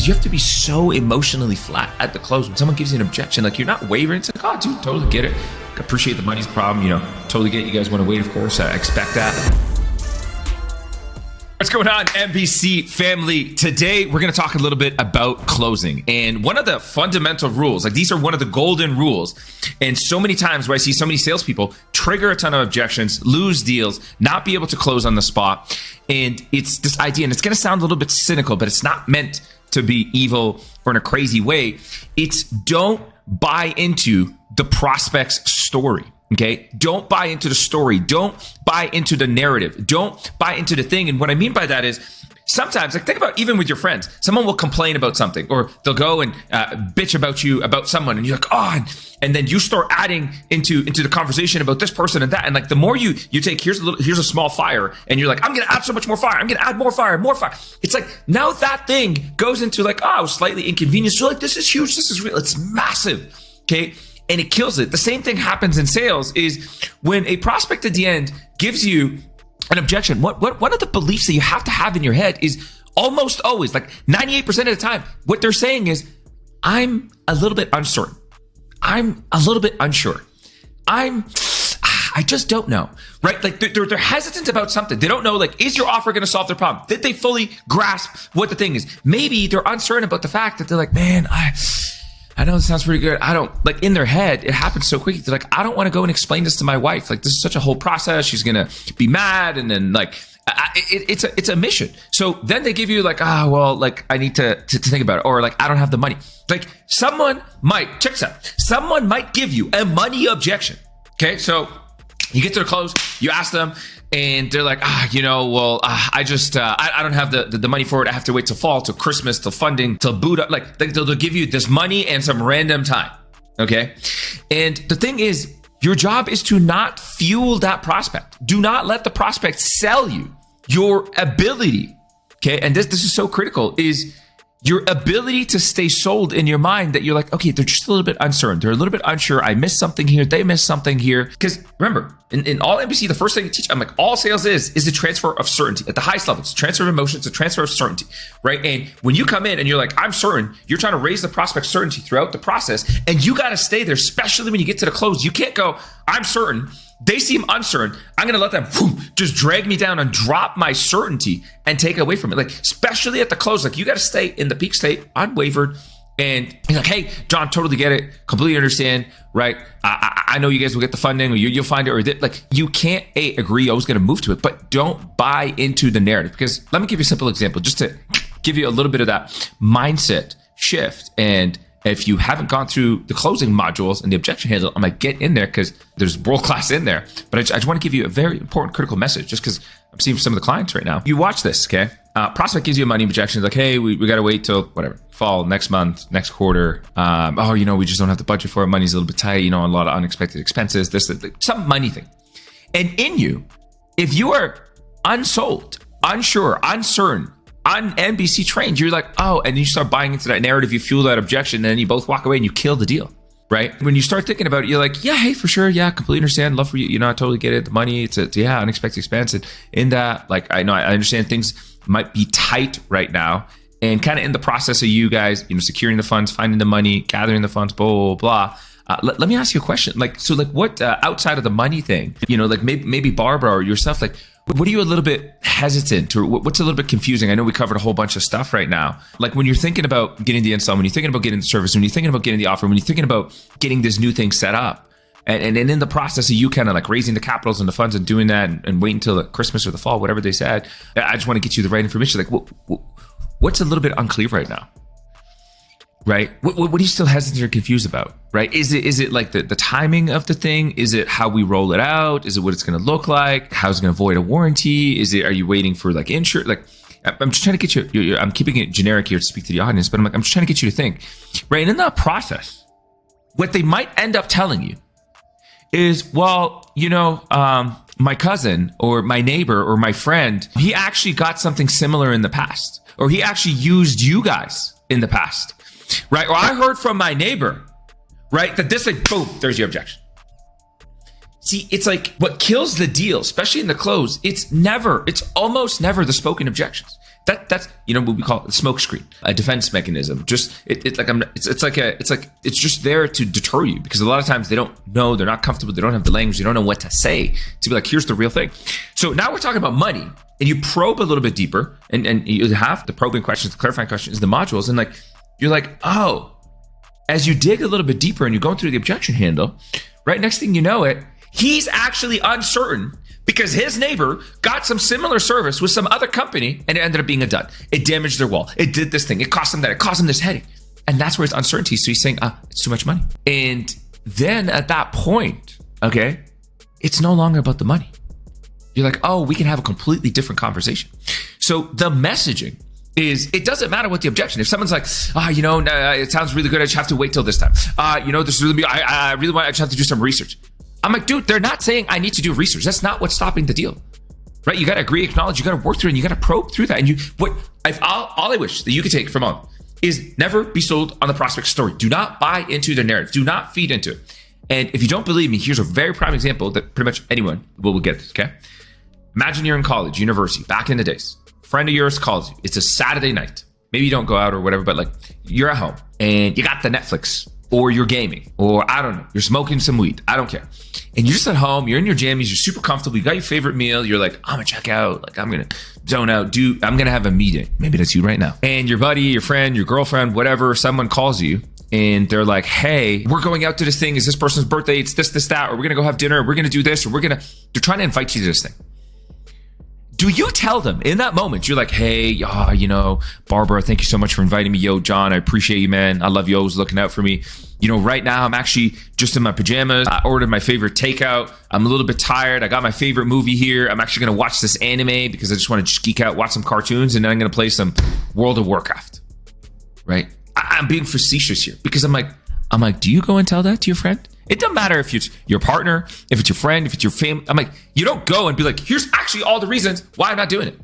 because you have to be so emotionally flat at the close. When someone gives you an objection, like you're not wavering. It's like, oh, dude, totally get it. Appreciate the money's a problem. Totally get it. You guys want to wait, of course. I expect that. What's going on, MBC family? Today, we're going to talk a little bit about closing. And one of the fundamental rules, like these are one of the golden rules. And so many times where I see so many salespeople trigger a ton of objections, lose deals, not be able to close on the spot. And it's this idea, and it's going to sound a little bit cynical, but it's not meant to be evil or in a crazy way. It's don't buy into the prospect's story. Okay, don't buy into the story. Don't buy into the narrative. Don't buy into the thing. And what I mean by that is sometimes, like think about even with your friends, someone will complain about something or they'll go and bitch about you, about someone. And you're like, oh, and then you start adding into the conversation about this person and that. And like the more you take, here's a small fire and you're like, I'm going to add so much more fire. I'm going to add more fire, more fire. It's like now that thing goes into like, oh, slightly inconvenience. You're like, this is huge. This is real. It's massive. Okay. And it kills it. The same thing happens in sales is when a prospect at the end gives you an objection. One of the beliefs that you have to have in your head is almost always, like 98% of the time, what they're saying is, I'm a little bit uncertain. I'm a little bit unsure. I just don't know, right? Like they're hesitant about something. They don't know, like, is your offer going to solve their problem? Did they fully grasp what the thing is? Maybe they're uncertain about the fact that they're like, man, I know this sounds pretty good. I don't, like in their head, it happens so quickly. They're like, I don't want to go and explain this to my wife. Like this is such a whole process. She's going to be mad. And then like, it's a mission. So then they give you like, like I need to think about it. Or like, I don't have the money. Like someone might, check this out. Someone might give you a money objection. Okay. So you get to the close, you ask them and they're like, I don't have the money for it. I have to wait till fall, till Christmas, till funding, till Buddha. Like they'll give you this money and some random time. Okay. And the thing is, your job is to not fuel that prospect. Do not let the prospect sell you your ability. Okay. And this is so critical is your ability to stay sold in your mind that you're like, okay, they're just a little bit uncertain. They're a little bit unsure. I missed something here. They missed something here. Because remember, in all MBC, the first thing you teach, I'm like, all sales is the transfer of certainty at the highest level. It's a transfer of emotion. It's a transfer of certainty, right? And when you come in and you're like, I'm certain, you're trying to raise the prospect's certainty throughout the process. And you got to stay there, especially when you get to the close. You can't go, I'm certain. They seem uncertain. I'm going to let them just drag me down and drop my certainty and take away from it. Like, especially at the close, like you got to stay in the peak state, unwavered. And he's like, hey, John, totally get it. Completely understand, right? I know you guys will get the funding or you'll find it or like you can't agree. You're always going to move to it, but don't buy into the narrative because let me give you a simple example just to give you a little bit of that mindset shift. And if you haven't gone through the closing modules and the objection handle, I'm like, get in there because there's world class in there. But I just want to give you a very important critical message just because I'm seeing some of the clients right now. You watch this, okay? Prospect gives you a money objection. Like, hey, we got to wait till whatever, fall, next month, next quarter. We just don't have the budget for it. Money's a little bit tight, a lot of unexpected expenses, some money thing. And in you, if you are unsold, unsure, uncertain, on NBC trained, you're like, oh, and you start buying into that narrative, you fuel that objection, and then you both walk away and you kill the deal, right? When you start thinking about it, you're like, yeah, hey, for sure, yeah, completely understand, love for you, I totally get it, the money, it's unexpected expense, and in that, like, I know, I understand things might be tight right now, and kind of in the process of you guys, securing the funds, finding the money, gathering the funds, blah, blah, blah. Let me ask you a question, what outside of the money thing, maybe Barbara or yourself, like, what are you a little bit hesitant or what's a little bit confusing? I know we covered a whole bunch of stuff right now. Like when you're thinking about getting the install, when you're thinking about getting the service, when you're thinking about getting the offer, when you're thinking about getting this new thing set up, and in the process of you kind of like raising the capitals and the funds and doing that and waiting until Christmas or the fall, whatever they said, I just want to get you the right information. Like what's a little bit unclear right now? Right? What are you still hesitant or confused about? Right? Is it like the timing of the thing? Is it how we roll it out? Is it what it's going to look like? How's it going to avoid a warranty? Are you waiting for like insurance? Like, I'm just trying to get you, I'm keeping it generic here to speak to the audience, but I'm just trying to get you to think, right? And in that process, what they might end up telling you is, well, my cousin or my neighbor or my friend, he actually got something similar in the past, or he actually used you guys in the past. Right? Or I heard from my neighbor, right? That this, like, boom, there's your objection. See, it's like what kills the deal, especially in the close, it's almost never the spoken objections. That's what we call a smokescreen, a defense mechanism. Just it's just there to deter you, because a lot of times they don't know, they're not comfortable, they don't have the language, they don't know what to say to be like, here's the real thing. So now we're talking about money, and you probe a little bit deeper, and you have the probing questions, the clarifying questions, the modules, and you're like, oh, as you dig a little bit deeper and you're going through the objection handle, right, next thing you know it, he's actually uncertain because his neighbor got some similar service with some other company and it ended up being a dud. It damaged their wall. It did this thing. It cost them that. It caused them this headache. And that's where it's uncertainty. So he's saying, it's too much money. And then at that point, okay, it's no longer about the money. You're like, oh, we can have a completely different conversation. So the messaging is, it doesn't matter what the objection. If someone's like, it sounds really good, I just have to wait till this time. This really, I really want, I just have to do some research. I'm like, dude, they're not saying I need to do research. That's not what's stopping the deal, right? You got to agree, acknowledge, you got to work through it, and you got to probe through that. And all I wish that you could take from on is never be sold on the prospect story. Do not buy into the narrative. Do not feed into it. And if you don't believe me, here's a very prime example that pretty much anyone will get this, okay? Imagine you're in college, university, back in the days. A friend of yours calls you. It's a Saturday night. Maybe you don't go out or whatever, but you're at home and you got the Netflix, or you're gaming, or I don't know, you're smoking some weed. I don't care. And you're just at home, you're in your jammies, you're super comfortable, you got your favorite meal, you're like, I'm gonna check out, I'm gonna zone out, I'm gonna have a meeting. Maybe that's you right now. And your buddy, your friend, your girlfriend, whatever, someone calls you and they're like, hey, we're going out to this thing. Is this person's birthday? It's this, that, or we're gonna go have dinner, or we're gonna do this, or they're trying to invite you to this thing. Do you tell them in that moment, you're like, hey, Barbara, thank you so much for inviting me. Yo, John, I appreciate you, man. I love you, always looking out for me. Right now I'm actually just in my pajamas. I ordered my favorite takeout. I'm a little bit tired. I got my favorite movie here. I'm actually going to watch this anime because I just want to just geek out, watch some cartoons, and then I'm going to play some World of Warcraft, right? I'm being facetious here because I'm like, do you go and tell that to your friend? It doesn't matter if it's your partner, if it's your friend, if it's your family. I'm like, you don't go and be like, here's actually all the reasons why I'm not doing it.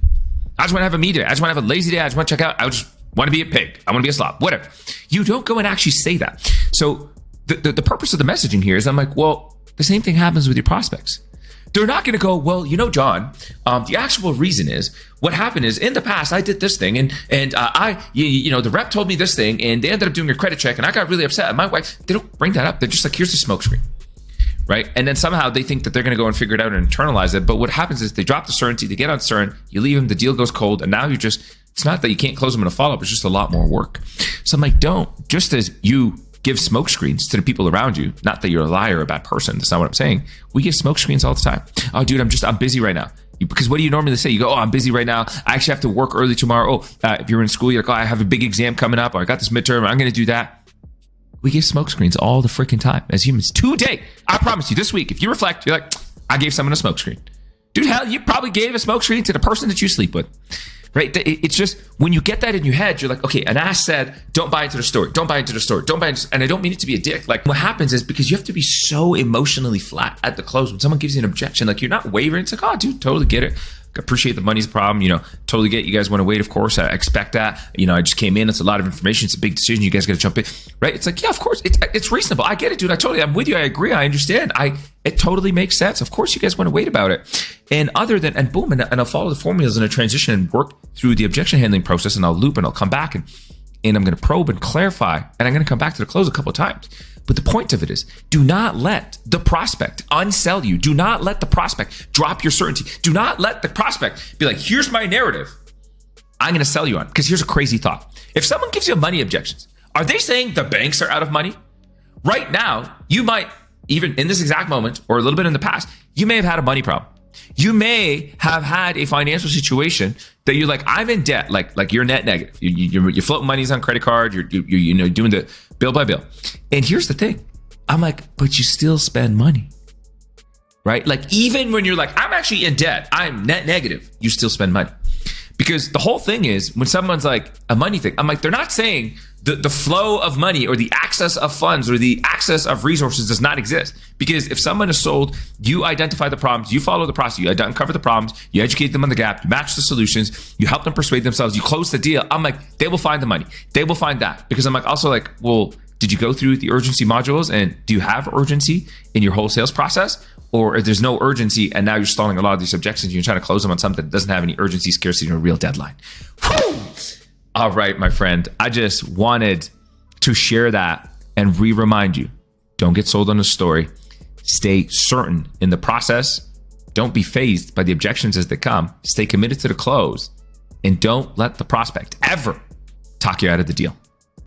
I just want to have a me day. I just want to have a lazy day. I just want to check out. I just want to be a pig. I want to be a slob, whatever. You don't go and actually say that. So the purpose of the messaging here is I'm like, well, the same thing happens with your prospects. They're not going to go, well, John, the actual reason is what happened is in the past, I did this thing and the rep told me this thing and they ended up doing a credit check and I got really upset. And my wife, they don't bring that up. They're just like, here's the smoke screen, right? And then somehow they think that they're going to go and figure it out and internalize it. But what happens is they drop the certainty, they get uncertain, you leave them, the deal goes cold. And now it's not that you can't close them in a follow-up, it's just a lot more work. So I'm like, don't, just as you give smoke screens to the people around you, not that you're a liar or a bad person, that's not what I'm saying. We give smoke screens all the time. Oh, dude, I'm busy right now. Because what do you normally say? You go, oh, I'm busy right now. I actually have to work early tomorrow. Oh, if you're in school, you're like, oh, I have a big exam coming up, or I got this midterm, I'm going to do that. We give smoke screens all the freaking time as humans. Today, I promise you, this week, if you reflect, you're like, I gave someone a smoke screen. Dude, hell, you probably gave a smoke screen to the person that you sleep with. Right? It's just when you get that in your head, you're like, okay, an ass said, don't buy into the story. Don't buy into the story. Don't buy into, and I don't mean it to be a dick. Like what happens is because you have to be so emotionally flat at the close when someone gives you an objection, like you're not wavering. It's like, oh, dude, totally get it. Appreciate the money's a problem. Totally get you guys want to wait. Of course, I expect that. I just came in. It's a lot of information. It's a big decision. You guys got to jump in, right? It's like, yeah, of course. It's reasonable. I get it, dude. I'm with you. I agree. I understand. It totally makes sense. Of course, you guys want to wait about it. And boom, and I'll follow the formulas in a transition and work through the objection handling process, and I'll loop and I'll come back and I'm going to probe and clarify, and I'm going to come back to the close a couple of times. But the point of it is, do not let the prospect unsell you. Do not let the prospect drop your certainty. Do not let the prospect be like, here's my narrative I'm going to sell you on. Because here's a crazy thought. If someone gives you money objections, are they saying the banks are out of money? Right now, you might, even in this exact moment or a little bit in the past, you may have had a money problem. You may have had a financial situation that you're like, I'm in debt, like you're net negative. You're floating monies on credit card. You're doing the bill by bill. And here's the thing. I'm like, but you still spend money, right? Like even when you're like, I'm actually in debt, I'm net negative, you still spend money. Because the whole thing is when someone's like a money thing, I'm like, they're not saying the flow of money or the access of funds or the access of resources does not exist. Because if someone is sold, you identify the problems, you follow the process, you uncover the problems, you educate them on the gap, you match the solutions, you help them persuade themselves, you close the deal. I'm like, they will find the money. They will find that. Because I'm like, also like, well, did you go through the urgency modules and do you have urgency in your whole sales process? or if there's no urgency and now you're stalling a lot of these objections, you're trying to close them on something that doesn't have any urgency, scarcity, or a real deadline. Whew! All right, my friend, I just wanted to share that and remind you, don't get sold on the story. Stay certain in the process. Don't be fazed by the objections as they come. Stay committed to the close, and don't let the prospect ever talk you out of the deal.